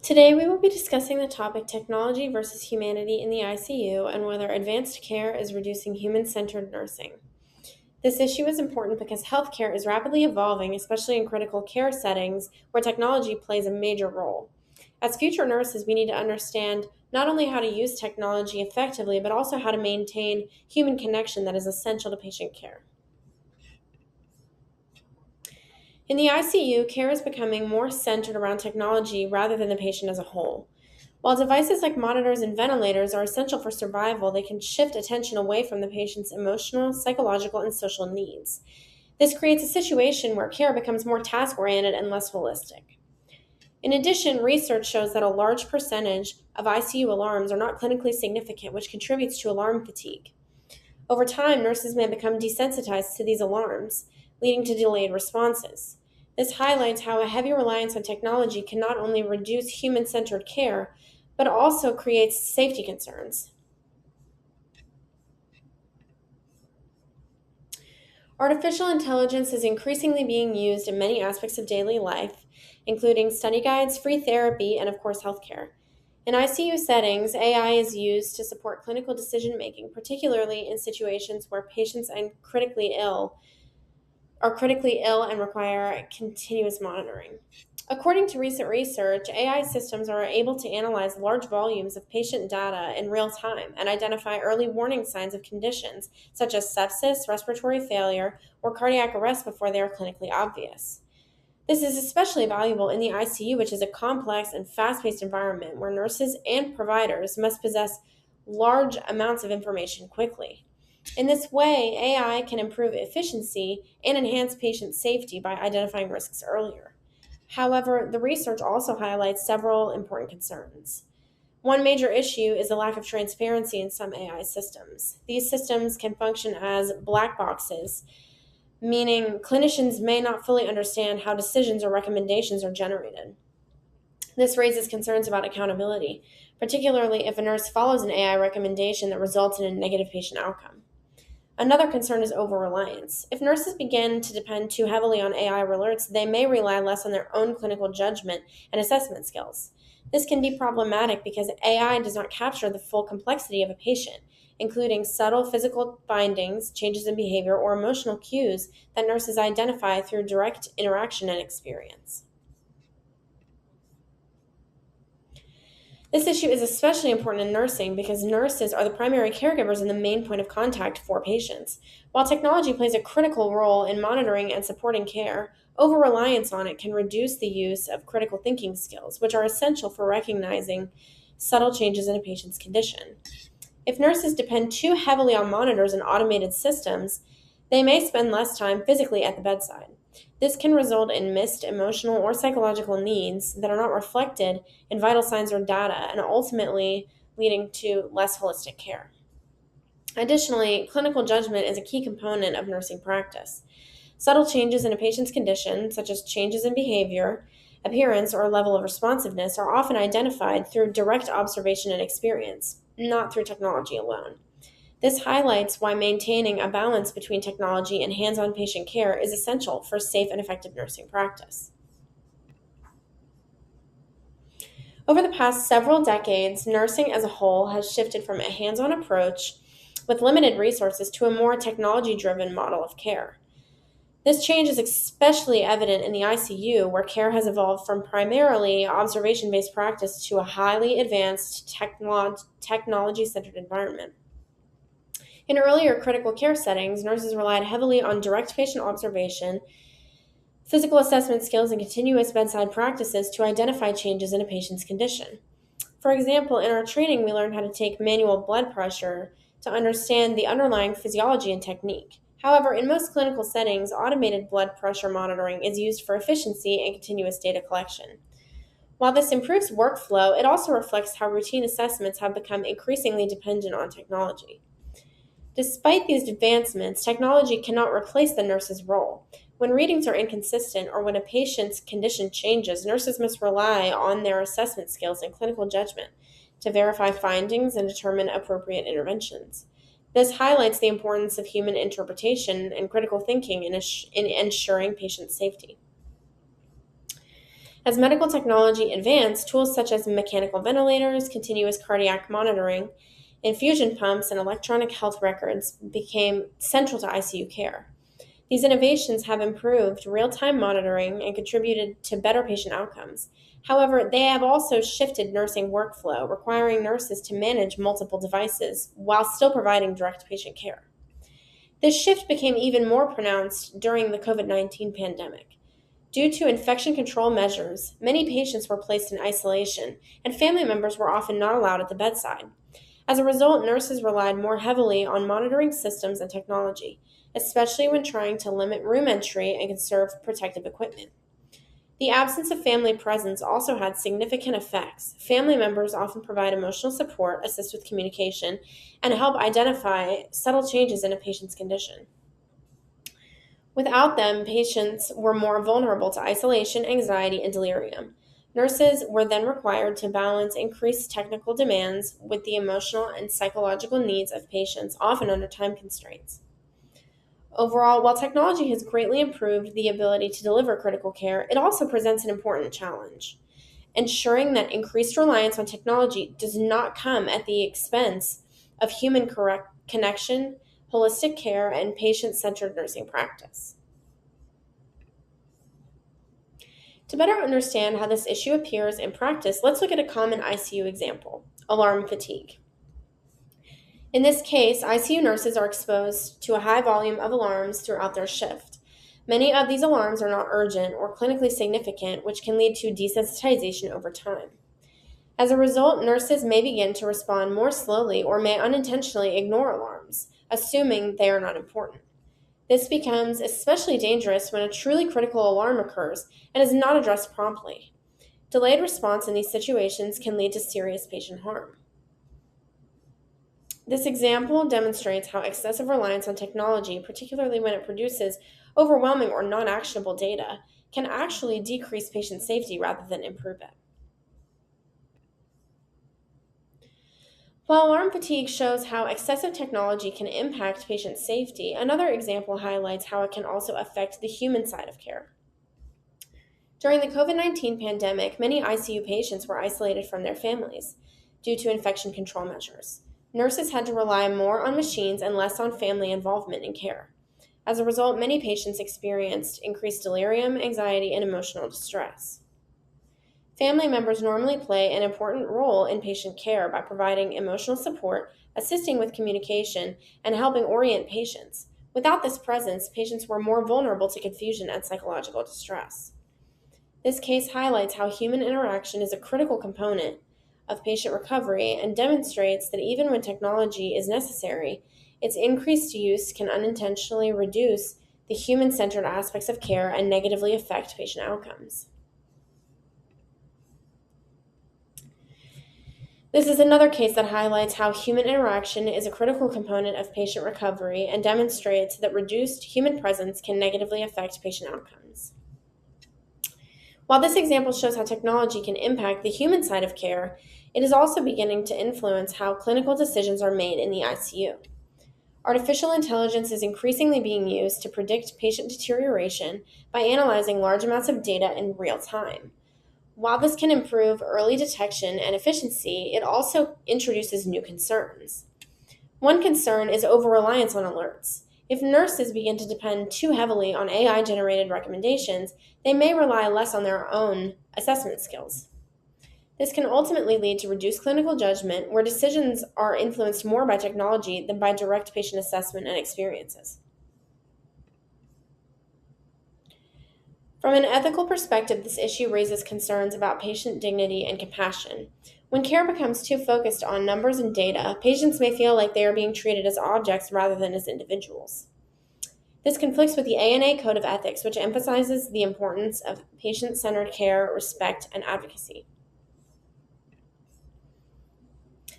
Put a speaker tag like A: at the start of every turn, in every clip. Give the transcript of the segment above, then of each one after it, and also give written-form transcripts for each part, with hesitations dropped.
A: Today, we will be discussing the topic technology versus humanity in the ICU and whether advanced care is reducing human centered nursing. This issue is important because healthcare is rapidly evolving, especially in critical care settings where technology plays a major role. As future nurses, we need to understand not only how to use technology effectively, but also how to maintain human connection that is essential to patient care. In the ICU, care is becoming more centered around technology rather than the patient as a whole. While devices like monitors and ventilators are essential for survival, they can shift attention away from the patient's emotional, psychological, and social needs. This creates a situation where care becomes more task oriented and less holistic. In addition, research shows that a large percentage of ICU alarms are not clinically significant, which contributes to alarm fatigue. Over time, nurses may become desensitized to these alarms, leading to delayed responses. This highlights how a heavy reliance on technology can not only reduce human centered care, but also creates safety concerns. Artificial intelligence is increasingly being used in many aspects of daily life, including study guides, free therapy, and of course, healthcare. In ICU settings, AI is used to support clinical decision making, particularly in situations where patients are critically ill and require continuous monitoring. According to recent research, AI systems are able to analyze large volumes of patient data in real time and identify early warning signs of conditions such as sepsis, respiratory failure, or cardiac arrest before they are clinically obvious. This is especially valuable in the ICU, which is a complex and fast paced environment where nurses and providers must possess large amounts of information quickly. In this way, AI can improve efficiency and enhance patient safety by identifying risks earlier. However, the research also highlights several important concerns. One major issue is the lack of transparency in some AI systems. These systems can function as black boxes, meaning clinicians may not fully understand how decisions or recommendations are generated. This raises concerns about accountability, particularly if a nurse follows an AI recommendation that results in a negative patient outcome. Another concern is over reliance. If nurses begin to depend too heavily on AI alerts, they may rely less on their own clinical judgment and assessment skills. This can be problematic because AI does not capture the full complexity of a patient, including subtle physical findings, changes in behavior, or emotional cues that nurses identify through direct interaction and experience. This issue is especially important in nursing because nurses are the primary caregivers and the main point of contact for patients. While technology plays a critical role in monitoring and supporting care, over reliance on it can reduce the use of critical thinking skills, which are essential for recognizing subtle changes in a patient's condition. If nurses depend too heavily on monitors and automated systems, they may spend less time physically at the bedside. This can result in missed emotional or psychological needs that are not reflected in vital signs or data and ultimately leading to less holistic care. Additionally, clinical judgment is a key component of nursing practice. Subtle changes in a patient's condition, such as changes in behavior, appearance, or level of responsiveness, are often identified through direct observation and experience, not through technology alone. This highlights why maintaining a balance between technology and hands on patient care is essential for safe and effective nursing practice. Over the past several decades, nursing as a whole has shifted from a hands on approach with limited resources to a more technology driven model of care. This change is especially evident in the ICU, where care has evolved from primarily observation based practice to a highly advanced technology centered environment. In earlier critical care settings, nurses relied heavily on direct patient observation, physical assessment skills, and continuous bedside practices to identify changes in a patient's condition. For example, in our training, we learned how to take manual blood pressure to understand the underlying physiology and technique. However, in most clinical settings, automated blood pressure monitoring is used for efficiency and continuous data collection. While this improves workflow, it also reflects how routine assessments have become increasingly dependent on technology. Despite these advancements, technology cannot replace the nurse's role. When readings are inconsistent or when a patient's condition changes, nurses must rely on their assessment skills and clinical judgment to verify findings and determine appropriate interventions. This highlights the importance of human interpretation and critical thinking in ensuring patient safety. As medical technology advanced, tools such as mechanical ventilators, continuous cardiac monitoring, infusion pumps, and electronic health records became central to ICU care. These innovations have improved real time monitoring and contributed to better patient outcomes. However, they have also shifted nursing workflow, requiring nurses to manage multiple devices while still providing direct patient care. This shift became even more pronounced during the COVID-19 pandemic. Due to infection control measures, many patients were placed in isolation, and family members were often not allowed at the bedside. As a result, nurses relied more heavily on monitoring systems and technology, especially when trying to limit room entry and conserve protective equipment. The absence of family presence also had significant effects. Family members often provide emotional support, assist with communication, and help identify subtle changes in a patient's condition. Without them, patients were more vulnerable to isolation, anxiety, and delirium. Nurses were then required to balance increased technical demands with the emotional and psychological needs of patients, often under time constraints. Overall, while technology has greatly improved the ability to deliver critical care, it also presents an important challenge. Ensuring that increased reliance on technology does not come at the expense of human connection, holistic care, and patient centered nursing practice. To better understand how this issue appears in practice, let's look at a common ICU example: alarm fatigue. In this case, ICU nurses are exposed to a high volume of alarms throughout their shift. Many of these alarms are not urgent or clinically significant, which can lead to desensitization over time. As a result, nurses may begin to respond more slowly or may unintentionally ignore alarms, assuming they are not important. This becomes especially dangerous when a truly critical alarm occurs and is not addressed promptly. Delayed response in these situations can lead to serious patient harm. This example demonstrates how excessive reliance on technology, particularly when it produces overwhelming or non actionable data, can actually decrease patient safety rather than improve it. While alarm fatigue shows how excessive technology can impact patient safety, another example highlights how it can also affect the human side of care. During the COVID-19 pandemic, many ICU patients were isolated from their families due to infection control measures. Nurses had to rely more on machines and less on family involvement in care. As a result, many patients experienced increased delirium, anxiety, and emotional distress. Family members normally play an important role in patient care by providing emotional support, assisting with communication, and helping orient patients. Without this presence, patients were more vulnerable to confusion and psychological distress. This case highlights how human interaction is a critical component of patient recovery and demonstrates that even when technology is necessary, its increased use can unintentionally reduce the human centered aspects of care and negatively affect patient outcomes. This is another case that highlights how human interaction is a critical component of patient recovery and demonstrates that reduced human presence can negatively affect patient outcomes. While this example shows how technology can impact the human side of care, it is also beginning to influence how clinical decisions are made in the ICU. Artificial intelligence is increasingly being used to predict patient deterioration by analyzing large amounts of data in real time. While this can improve early detection and efficiency, it also introduces new concerns. One concern is over-reliance on alerts. If nurses begin to depend too heavily on AI-generated recommendations, they may rely less on their own assessment skills. This can ultimately lead to reduced clinical judgment, where decisions are influenced more by technology than by direct patient assessment and experiences. From an ethical perspective, this issue raises concerns about patient dignity and compassion. When care becomes too focused on numbers and data, patients may feel like they are being treated as objects rather than as individuals. This conflicts with the ANA Code of Ethics, which emphasizes the importance of patient-centered care, respect, and advocacy.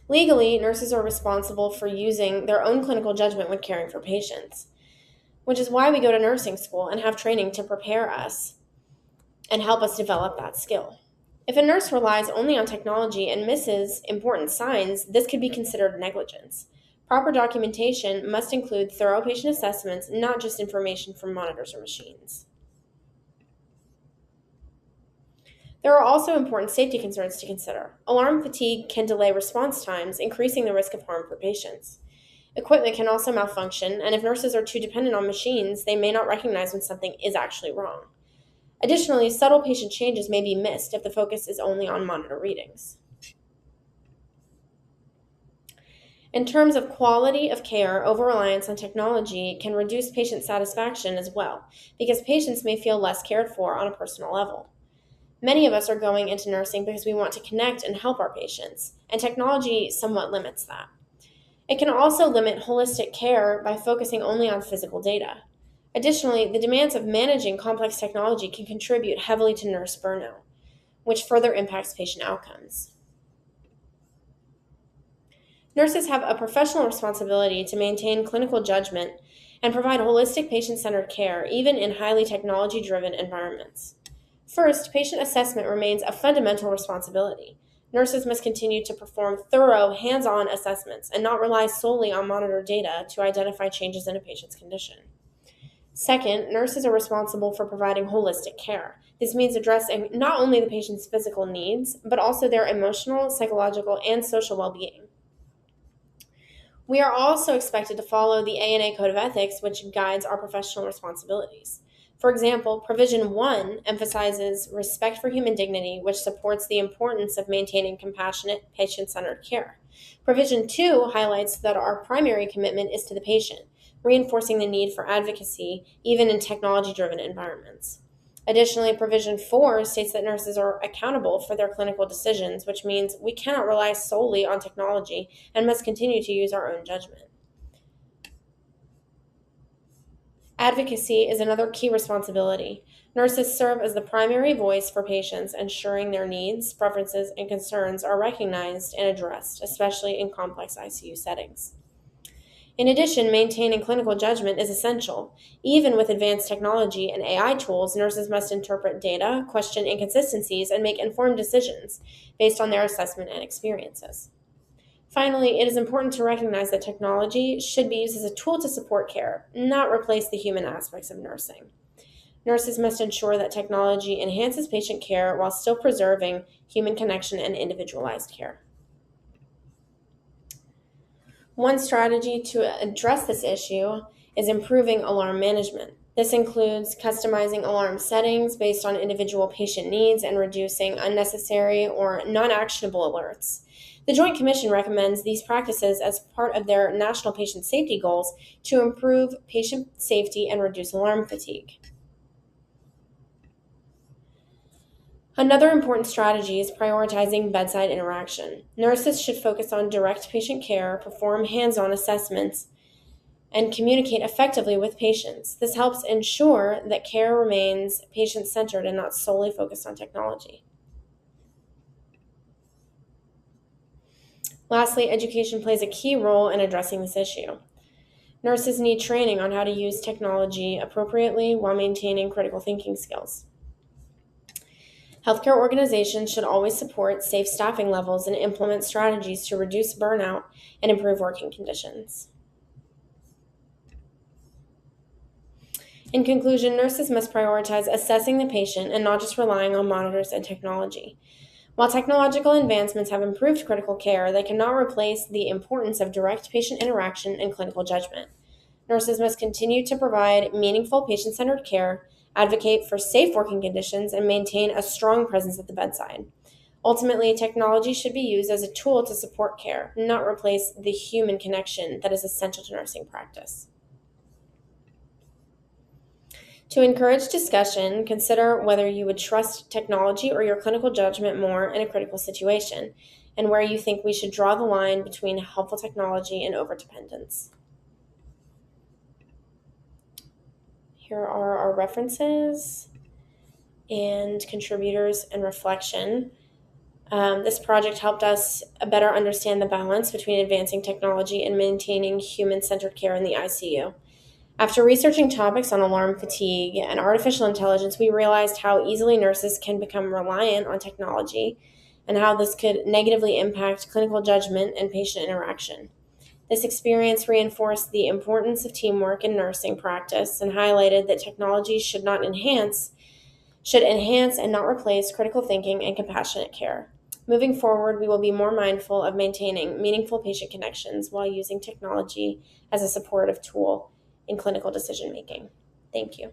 A: Legally, nurses are responsible for using their own clinical judgment when caring for patients, which is why we go to nursing school and have training to prepare us and help us develop that skill. If a nurse relies only on technology and misses important signs, this could be considered negligence. Proper documentation must include thorough patient assessments, not just information from monitors or machines. There are also important safety concerns to consider. Alarm fatigue can delay response times, increasing the risk of harm for patients. Equipment can also malfunction, and if nurses are too dependent on machines, they may not recognize when something is actually wrong. Additionally, subtle patient changes may be missed if the focus is only on monitor readings. In terms of quality of care, over-reliance on technology can reduce patient satisfaction as well, because patients may feel less cared for on a personal level. Many of us are going into nursing because we want to connect and help our patients, and technology somewhat limits that. It can also limit holistic care by focusing only on physical data. Additionally, the demands of managing complex technology can contribute heavily to nurse burnout, which further impacts patient outcomes. Nurses have a professional responsibility to maintain clinical judgment and provide holistic patient-centered care, even in highly technology-driven environments. First, patient assessment remains a fundamental responsibility. Nurses must continue to perform thorough, hands-on assessments and not rely solely on monitored data to identify changes in a patient's condition. Second, nurses are responsible for providing holistic care. This means addressing not only the patient's physical needs, but also their emotional, psychological, and social well-being. We are also expected to follow the ANA Code of Ethics, which guides our professional responsibilities. For example, Provision 1 emphasizes respect for human dignity, which supports the importance of maintaining compassionate, patient-centered care. Provision 2 highlights that our primary commitment is to the patient, reinforcing the need for advocacy even in technology-driven environments. Additionally, Provision 4 states that nurses are accountable for their clinical decisions, which means we cannot rely solely on technology and must continue to use our own judgment. Advocacy is another key responsibility. Nurses serve as the primary voice for patients, ensuring their needs, preferences, and concerns are recognized and addressed, especially in complex ICU settings. In addition, maintaining clinical judgment is essential. Even with advanced technology and AI tools, nurses must interpret data, question inconsistencies, and make informed decisions based on their assessment and experiences. Finally, it is important to recognize that technology should be used as a tool to support care, not replace the human aspects of nursing. Nurses must ensure that technology enhances patient care while still preserving human connection and individualized care. One strategy to address this issue is improving alarm management. This includes customizing alarm settings based on individual patient needs and reducing unnecessary or non-actionable alerts. The Joint Commission recommends these practices as part of their national patient safety goals to improve patient safety and reduce alarm fatigue. Another important strategy is prioritizing bedside interaction. Nurses should focus on direct patient care, perform hands-on assessments, and communicate effectively with patients. This helps ensure that care remains patient-centered and not solely focused on technology. Lastly, education plays a key role in addressing this issue. Nurses need training on how to use technology appropriately while maintaining critical thinking skills. Healthcare organizations should always support safe staffing levels and implement strategies to reduce burnout and improve working conditions. In conclusion, nurses must prioritize assessing the patient and not just relying on monitors and technology. While technological advancements have improved critical care, they cannot replace the importance of direct patient interaction and clinical judgment. Nurses must continue to provide meaningful patient-centered care, advocate for safe working conditions, and maintain a strong presence at the bedside. Ultimately, technology should be used as a tool to support care, not replace the human connection that is essential to nursing practice. To encourage discussion, consider whether you would trust technology or your clinical judgment more in a critical situation, and where you think we should draw the line between helpful technology and overdependence. Here are our references and contributors and reflection. This project helped us better understand the balance between advancing technology and maintaining human-centered care in the ICU. After researching topics on alarm fatigue and artificial intelligence, we realized how easily nurses can become reliant on technology and how this could negatively impact clinical judgment and patient interaction. This experience reinforced the importance of teamwork in nursing practice and highlighted that technology should not enhance should enhance and not replace critical thinking and compassionate care. Moving forward, we will be more mindful of maintaining meaningful patient connections while using technology as a supportive tool in clinical decision making. Thank you.